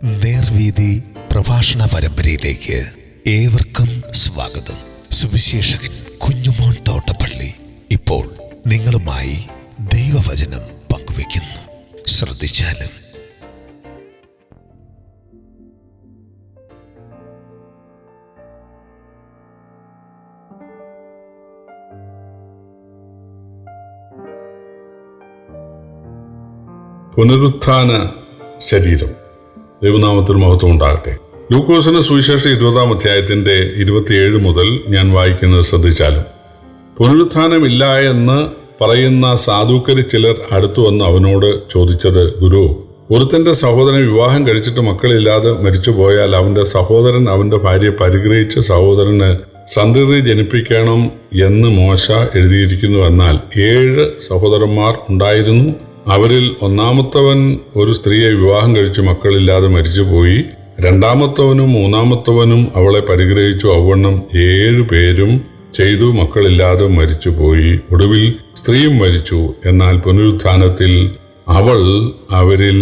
നേർവീതി പ്രഭാഷണ പരമ്പരയിലേക്ക് ഏവർക്കും സ്വാഗതം. സുവിശേഷകൻ കുഞ്ഞുമോൻ തോട്ടപ്പള്ളി ഇപ്പോൾ നിങ്ങളുമായി ദൈവവചനം പങ്കുവയ്ക്കുന്നു. ശ്രദ്ധിച്ചാലും. പുനരുത്ഥാന ശരീരം. ദൈവനാമത്തിന് മഹത്വം ഉണ്ടാകട്ടെ. ലൂക്കോസിന് സുവിശേഷം 20-ാം അധ്യായത്തിന്റെ 27 മുതൽ ഞാൻ വായിക്കുന്നത് ശ്രദ്ധിച്ചാലും, പുനരുത്ഥാനമില്ല എന്ന് പറയുന്ന സാധുക്കരിൽ ചിലർ അടുത്തു വന്ന് അവനോട് ചോദിച്ചത്, ഗുരു, ഒരുത്തന്റെ സഹോദരൻ വിവാഹം കഴിച്ചിട്ട് മക്കളില്ലാതെ മരിച്ചുപോയാൽ അവന്റെ സഹോദരൻ അവന്റെ ഭാര്യയെ പരിഗ്രഹിച്ച് സഹോദരന് സന്തതി ജനിപ്പിക്കണം എന്ന് മോശ എഴുതിയിരിക്കുന്നു. എന്നാൽ 7 സഹോദരന്മാർ ഉണ്ടായിരുന്നു. അവരിൽ ഒന്നാമത്തവൻ ഒരു സ്ത്രീയെ വിവാഹം കഴിച്ച് മക്കളില്ലാതെ മരിച്ചുപോയി. രണ്ടാമത്തവനും മൂന്നാമത്തവനും അവളെ പരിഗ്രഹിച്ചു. അവണ്ണം 7 പേരും ചെയ്തു മക്കളില്ലാതെ മരിച്ചുപോയി. ഒടുവിൽ സ്ത്രീയും മരിച്ചു. എന്നാൽ പുനരുത്ഥാനത്തിൽ അവൾ അവരിൽ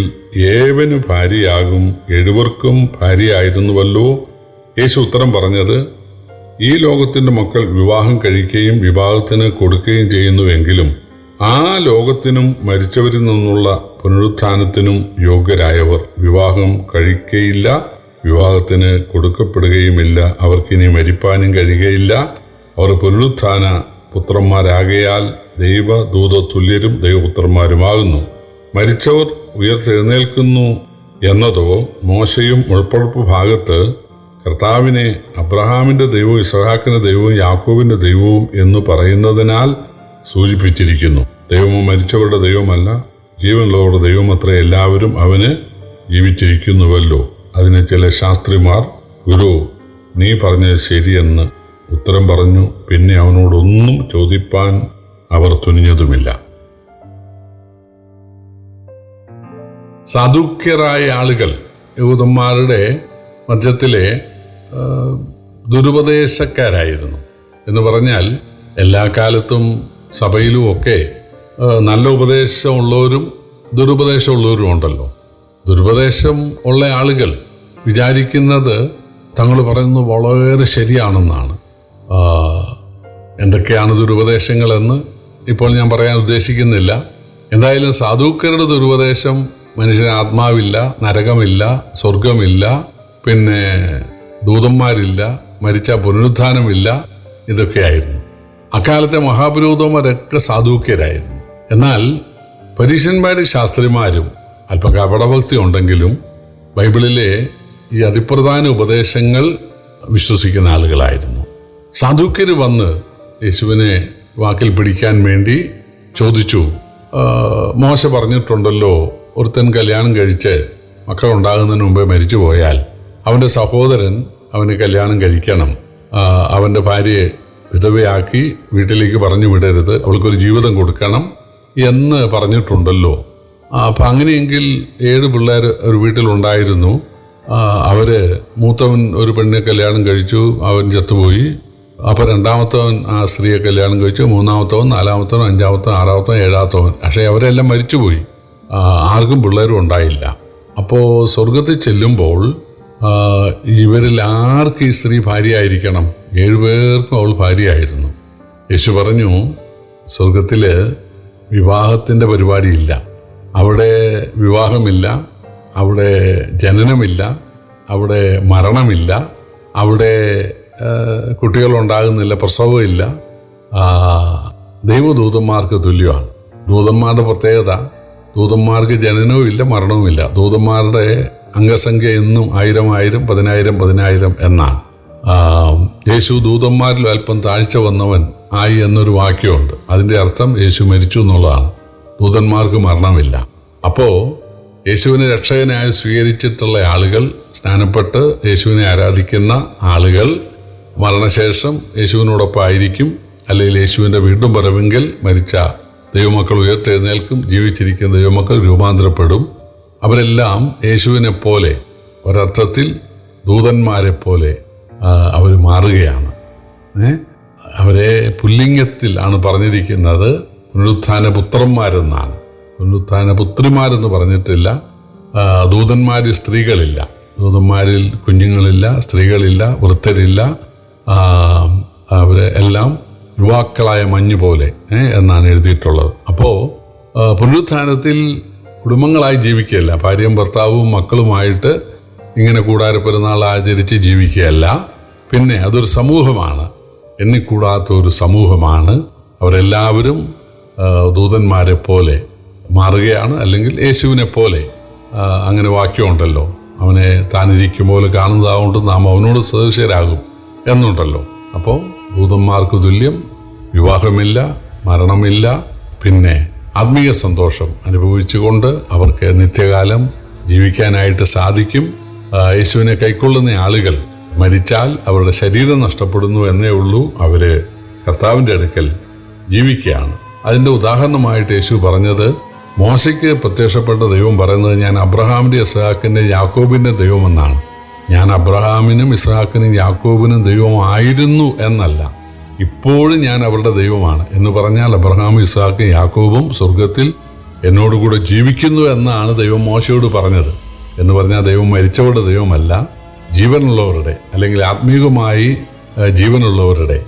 ഏവന് ഭാര്യയാകും. 7 ഭാര്യയായിരുന്നുവല്ലോ. യേശു ഉത്തരം പറഞ്ഞത്, ഈ ലോകത്തിന്റെ മക്കൾ വിവാഹം കഴിക്കുകയും വിവാഹത്തിന് കൊടുക്കുകയും ചെയ്യുന്നുവെങ്കിലും ആ ലോകത്തിനും മരിച്ചവരിൽ നിന്നുള്ള പുനരുത്ഥാനത്തിനും യോഗ്യരായവർ വിവാഹം കഴിക്കുകയില്ല, വിവാഹത്തിന് കൊടുക്കപ്പെടുകയുമില്ല. അവർക്കിനി മരിപ്പാനും കഴിയുകയില്ല. അവർ പുനരുത്ഥാന പുത്രന്മാരാകയാൽ ദൈവദൂത തുല്യരും ദൈവപുത്രന്മാരുമാകുന്നു. മരിച്ചവർ ഉയർത്തെഴുന്നേൽക്കുന്നു എന്നതോ മോശയും മുൾപ്പടപ്പ് ഭാഗത്ത് കർത്താവിനെ അബ്രഹാമിന്റെ ദൈവവും ഇസ്ഹാക്കിന്റെ ദൈവവും യാക്കോബിന്റെ ദൈവവും എന്ന് പറയുന്നതിനാൽ സൂചിപ്പിച്ചിരിക്കുന്നു. ദൈവമോ മരിച്ചവരുടെ ദൈവമല്ല, ജീവനുള്ളവരുടെ ദൈവമത്രേ. എല്ലാവരും അവന് ജീവിച്ചിരിക്കുന്നുവല്ലോ. അതിന് ചില ശാസ്ത്രിമാർ, ഗുരു, നീ പറഞ്ഞത് ശരിയെന്ന് ഉത്തരം പറഞ്ഞു. പിന്നെ അവനോടൊന്നും ചോദിപ്പാൻ അവർ തുനിഞ്ഞതുമില്ല. സാധുക്യരായ ആളുകൾ യഹൂദന്മാരുടെ മധ്യത്തിലെ ദുരുപദേശക്കാരായിരുന്നു. എന്ന് പറഞ്ഞാൽ എല്ലാ കാലത്തും സഭയിലുമൊക്കെ നല്ല ഉപദേശമുള്ളവരും ദുരുപദേശമുള്ളവരും ഉണ്ടല്ലോ. ദുരുപദേശം ഉള്ള ആളുകൾ വിചാരിക്കുന്നത് തങ്ങൾ പറയുന്നത് വളരെ ശരിയാണെന്നാണ്. എന്തൊക്കെയാണ് ദുരുപദേശങ്ങളെന്ന് ഇപ്പോൾ ഞാൻ പറയാൻ ഉദ്ദേശിക്കുന്നില്ല. എന്തായാലും സാധുക്കരുടെ ദുരുപദേശം മനുഷ്യന് ആത്മാവില്ല, നരകമില്ല, സ്വർഗമില്ല, പിന്നെ ദൂതന്മാരില്ല, മരിച്ച പുനരുത്ഥാനമില്ല, ഇതൊക്കെയായിരുന്നു. അക്കാലത്തെ മഹാപുരോഹിതന്മാരൊക്കെ സാധുക്യരായിരുന്നു. എന്നാൽ പരീശന്മാരും ശാസ്ത്രിമാരും അല്പം കപടഭക്തി ഉണ്ടെങ്കിലും ബൈബിളിലെ ഈ അതിപ്രധാന ഉപദേശങ്ങൾ വിശ്വസിക്കുന്ന ആളുകളായിരുന്നു. സാധുക്യർ വന്ന് യേശുവിനെ വാക്കിൽ പിടിക്കാൻ വേണ്ടി ചോദിച്ചു, മോശ പറഞ്ഞിട്ടുണ്ടല്ലോ, ഒരുത്തൻ കല്യാണം കഴിച്ച് മക്കളുണ്ടാകുന്നതിന് മുമ്പേ മരിച്ചു പോയാൽ അവൻ്റെ സഹോദരൻ അവന് കല്യാണം കഴിക്കണം, അവൻ്റെ ഭാര്യയെ വിധവയാക്കി വീട്ടിലേക്ക് പറഞ്ഞു വിടരുത്, അവൾക്കൊരു ജീവിതം കൊടുക്കണം എന്ന് പറഞ്ഞിട്ടുണ്ടല്ലോ. അപ്പം അങ്ങനെയെങ്കിൽ 7 പിള്ളേർ ഒരു വീട്ടിലുണ്ടായിരുന്നു. മൂത്തവൻ ഒരു പെണ്ണിനെ കല്യാണം കഴിച്ചു, അവൻ ചത്തുപോയി. അപ്പോൾ രണ്ടാമത്തവൻ ആ സ്ത്രീയെ കല്യാണം കഴിച്ചു, മൂന്നാമത്തവൻ, നാലാമത്തവൻ, അഞ്ചാമത്തവൻ, ആറാമത്തവൻ, 7-ാമത്തവൻ. പക്ഷേ അവരെല്ലാം മരിച്ചുപോയി, ആർക്കും പിള്ളേരും ഉണ്ടായില്ല. അപ്പോൾ സ്വർഗത്തിൽ ചെല്ലുമ്പോൾ ഇവരിൽ ആർക്ക് ഈ സ്ത്രീ ഭാര്യയായിരിക്കണം? 7 പേർക്കും അവൾ ഭാര്യയായിരുന്നു. യേശു പറഞ്ഞു, സ്വർഗത്തിൽ വിവാഹത്തിൻ്റെ പരിപാടിയില്ല, അവിടെ വിവാഹമില്ല, അവിടെ ജനനമില്ല, അവിടെ മരണമില്ല, അവിടെ കുട്ടികളുണ്ടാകുന്നില്ല, പ്രസവമില്ല. ദൈവദൂതന്മാർക്ക് തുല്യമാണ്. ദൂതന്മാരുടെ പ്രത്യേകത, ദൂതന്മാർക്ക് ജനനവും ഇല്ല, മരണവുമില്ല. ദൂതന്മാരുടെ അംഗസംഖ്യ എന്നും 1000, 10,000, 10,000 എന്നാണ്. യേശു ദൂതന്മാരിൽ അല്പം താഴ്ച വന്നവൻ ആയി എന്നൊരു വാക്യമുണ്ട്. അതിൻ്റെ അർത്ഥം യേശു മരിച്ചു എന്നുള്ളതാണ്. ദൂതന്മാർക്ക് മരണമില്ല. അപ്പോൾ യേശുവിനെ രക്ഷകനായി സ്വീകരിച്ചിട്ടുള്ള ആളുകൾ, സ്നാനപ്പെട്ട് യേശുവിനെ ആരാധിക്കുന്ന ആളുകൾ മരണശേഷം യേശുവിനോടൊപ്പം ആയിരിക്കും. അല്ലെങ്കിൽ യേശുവിൻ്റെ വീണ്ടും വരവെങ്കിൽ മരിച്ച ദൈവമക്കൾ ഉയർത്തെഴുന്നേൽക്കും, ജീവിച്ചിരിക്കുന്ന ദൈവമക്കൾ രൂപാന്തരപ്പെടും. അവരെല്ലാം യേശുവിനെ പോലെ, ഒരർത്ഥത്തിൽ ദൂതന്മാരെ പോലെ അവർ മാറുകയാണ്. അവരെ പുല്ലിംഗത്തിൽ ആണ് പറഞ്ഞിരിക്കുന്നത്, പുനരുത്ഥാന പുത്രന്മാരെന്നാണ്. പുനരുത്ഥാന പുത്രിമാരെന്ന് പറഞ്ഞിട്ടില്ല. ദൂതന്മാരിൽ സ്ത്രീകളില്ല, ദൂതന്മാരിൽ കുഞ്ഞുങ്ങളില്ല, സ്ത്രീകളില്ല, വൃദ്ധരില്ല, അവരെ എല്ലാം യുവാക്കളായ മഞ്ഞ് പോലെ എന്നാണ് എഴുതിയിട്ടുള്ളത്. അപ്പോൾ പുനരുത്ഥാനത്തിൽ കുടുംബങ്ങളായി ജീവിക്കുകയല്ല, ഭാര്യയും ഭർത്താവും മക്കളുമായിട്ട് ഇങ്ങനെ കൂടാര പെരുന്നാൾ ആചരിച്ച് ജീവിക്കുകയല്ല. പിന്നെ അതൊരു സമൂഹമാണ്, എണ്ണിക്കൂടാത്ത ഒരു സമൂഹമാണ്. അവരെല്ലാവരും ദൂതന്മാരെ പോലെ മാറുകയാണ്, അല്ലെങ്കിൽ യേശുവിനെ പോലെ. അങ്ങനെ വാക്യമുണ്ടല്ലോ, അവനെ താനിരിക്കും പോലെ കാണുന്നതാകൊണ്ട് നാം അവനോട് സദൃശരാകും എന്നുണ്ടല്ലോ. അപ്പോൾ ദൂതന്മാർക്ക് തുല്യം വിവാഹമില്ല, മരണമില്ല, പിന്നെ ആത്മീയ സന്തോഷം അനുഭവിച്ചുകൊണ്ട് അവർക്ക് നിത്യകാലം ജീവിക്കാനായിട്ട് സാധിക്കും. യേശുവിനെ കൈക്കൊള്ളുന്ന ആളുകൾ മരിച്ചാൽ അവരുടെ ശരീരം നഷ്ടപ്പെടുന്നു എന്നേ ഉള്ളൂ, അവർ കർത്താവിൻ്റെ അടുക്കൽ ജീവിക്കുകയാണ്. അതിൻ്റെ ഉദാഹരണമായിട്ട് യേശു പറഞ്ഞത്, മോശയ്ക്ക് പ്രത്യക്ഷപ്പെട്ട ദൈവം പറയുന്നത്, ഞാൻ അബ്രഹാമിൻ്റെ ഇസ്ഹാക്കിൻ്റെ യാക്കോബിൻ്റെ ദൈവമെന്നാണ്. ഞാൻ അബ്രഹാമിനും ഇസ്ഹാക്കിനും യാക്കോബിനും ദൈവമായിരുന്നു എന്നല്ല, ഇപ്പോഴും ഞാൻ അവരുടെ ദൈവമാണ് എന്ന് പറഞ്ഞാൽ അബ്രഹാമും ഇസ്ഹാക്കും യാക്കോബും സ്വർഗത്തിൽ എന്നോടുകൂടെ ജീവിക്കുന്നു എന്നാണ് ദൈവം മോശയോട് പറഞ്ഞത്. എന്ന് പറഞ്ഞാൽ ദൈവം മരിച്ചവരുടെ ദൈവമല്ല, ജീവനുള്ളവരുടെ, അല്ലെങ്കിൽ ആത്മീയമായി ജീവനുള്ളവരുടെ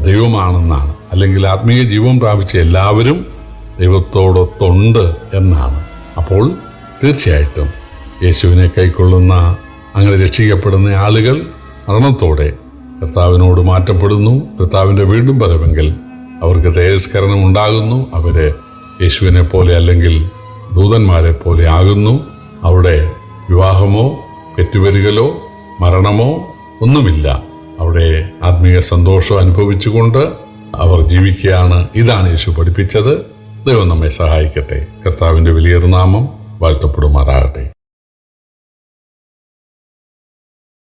ദൈവമാണെന്നാണ്. അല്ലെങ്കിൽ ആത്മീയ ജീവൻ പ്രാപിച്ച എല്ലാവരും ദൈവത്തോടൊത്തുണ്ട് എന്നാണ്. അപ്പോൾ തീർച്ചയായിട്ടും യേശുവിനെ കൈക്കൊള്ളുന്ന, അങ്ങനെ രക്ഷിക്കപ്പെടുന്ന ആളുകൾ മരണത്തോടെ കർത്താവിനോട് മാറ്റപ്പെടുന്നു. കർത്താവിൻ്റെ വീണ്ടും വരവെങ്കിൽ അവർക്ക് തേജസ്കരണം ഉണ്ടാകുന്നു. അവർ യേശുവിനെ പോലെ അല്ലെങ്കിൽ ദൂതന്മാരെ പോലെ ആകുന്നു. അവിടെ വിവാഹമോ പെറ്റുവരികലോ മരണമോ ഒന്നുമില്ല. അവിടെ ആത്മീയ സന്തോഷം അനുഭവിച്ചുകൊണ്ട് അവർ ജീവിക്കുകയാണ്. ഇതാണ് യേശു പഠിപ്പിച്ചത്. ദൈവം നമ്മെ സഹായിക്കട്ടെ. കർത്താവിൻ്റെ വലിയൊരു നാമം വാഴ്ത്തപ്പെടുമാറാകട്ടെ.